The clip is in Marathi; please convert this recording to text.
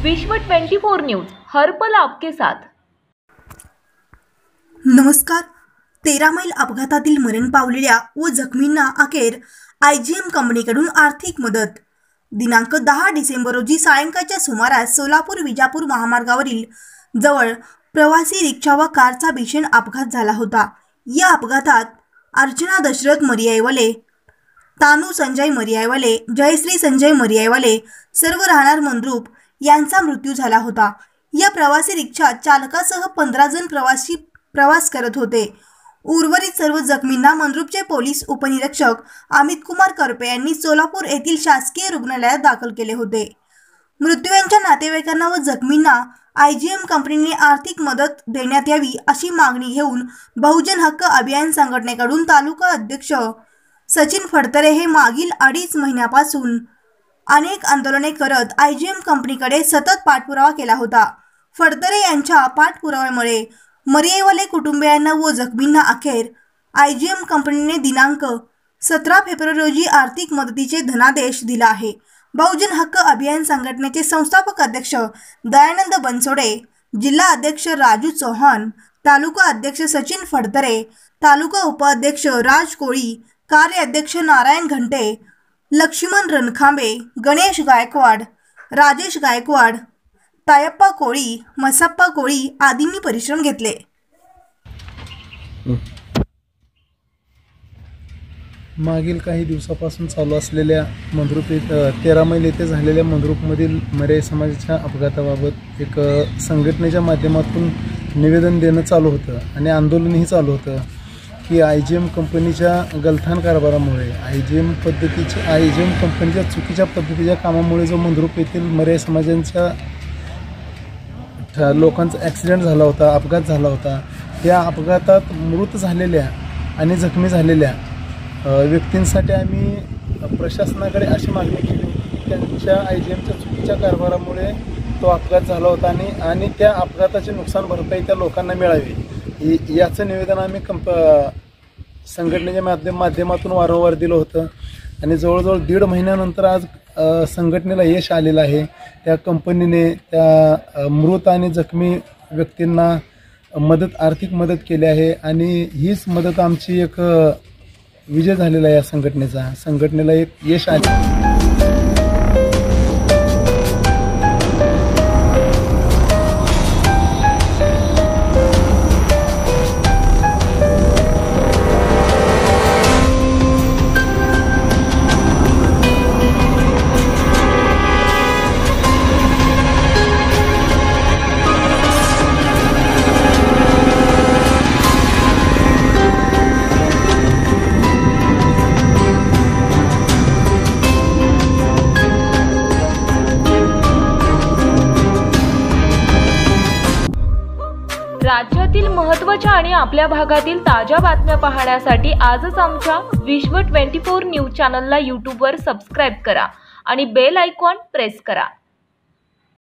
विश्व 24 न्यूज हर पल आपके साथ। नमस्कार। 13 मैल अपघातातील मरण पावलेल्या व जखमींना अखेर आयजीएम कंपनीकडून आर्थिक मदत। दिनांक 10 डिसेंबर रोजी सायंकाळच्या सुमारास सोलापूर विजापूर महामार्गावरील जवळ प्रवासी रिक्षा व कारचा भीषण अपघात झाला होता। या अपघातात अर्चना दशरथ मरियाईवाले, तानू संजय मरियाईवाले, जयश्री संजय मरियाईवाले सर्व राहणार मंद्रुप यांचा मृत्यू झाला होता। या प्रवासी रिक्षा चालकासह 15 जण प्रवासी प्रवास करत होते। उर्वरित सर्व जखमींना मंद्रुपचे पोलीस उपनिरीक्षक अमित कुमार करपे यांनी सोलापूर येथील शासकीय रुग्णालयात दाखल केले होते। मृत्यूंच्या नातेवाईकांना व जखमींना आयजीएम कंपनीने आर्थिक मदत देण्यात यावी अशी मागणी घेऊन बहुजन हक्क अभियान संघटनेकडून तालुका अध्यक्ष सचिन फडतरे हे मागील 2.5 महिन्यापासून अनेक आंदोलने करत आयजीएम कंपनीकडे सतत पाठपुरावा केला होता। फडतरे यांच्या पाठपुराव्यामुळे मरियाईवाले कुटुंबियांना व जखमींना अखेर आयजीएम कंपनीने दिनांक 17 फेब्रुवारी रोजी आर्थिक मदतीचे धनादेश दिला आहे। बहुजन हक्क अभियान संघटनेचे संस्थापक अध्यक्ष दयानंद बनसोडे, जिल्हा अध्यक्ष राजू चौहान, तालुका अध्यक्ष सचिन फडतरे, तालुका उपाध्यक्ष राज कोळी, कार्याध्यक्ष नारायण घंटे, लक्ष्मण रणखांबे, गणेश गायकवाड, राजेश गायकवाड, तायप्पा कोळी, मसप्पा कोळी आदींनी परिश्रम घेतले। मागील काही दिवसापासून चालू असलेल्या मंद्रुप 13 मैल येथे झालेल्या मंद्रुपमधील मराठी समाजाच्या अपघाताबाबत एक संघटनेच्या माध्यमातून निवेदन देणं चालू होतं आणि आंदोलनही चालू होतं की आयजीएम कंपनीच्या गलथान कारभारामुळे आयजीएम कंपनीच्या चुकीच्या पद्धतीच्या कामामुळे जो मंद्रुप येथील मराठी समाजांच्या लोकांचा ॲक्सिडेंट झाला होता, अपघात झाला होता। त्या अपघातात मृत झालेल्या आणि जखमी झालेल्या व्यक्तींसाठी आम्ही प्रशासनाकडे अशी मागणी केली होती की त्यांच्या आयजीएमच्या चुकीच्या कारभारामुळे तो अपघात झाला होता आणि त्या अपघाताची नुकसान भरपाई त्या लोकांना मिळावी याचं निवेदन आम्ही संघटनेच्या माध्यमातून वारंवार दिलं होतं आणि जवळजवळ 1.5 महिन्यानंतर आज संघटनेला यश आलेलं आहे। त्या कंपनीने त्या मृत आणि जखमी व्यक्तींना आर्थिक मदत केली आहे आणि हीच मदत आमची एक विजय झालेला आहे। या संघटनेला एक यश आले। राज्यातील महत्त्वाच्या आणि आपल्या भागातील ताज्या बातम्या पाहण्यासाठी आजच आमच्या विश्व 24 न्यूज चॅनलला YouTube वर सबस्क्राइब करा आणि बेल आयकॉन प्रेस करा।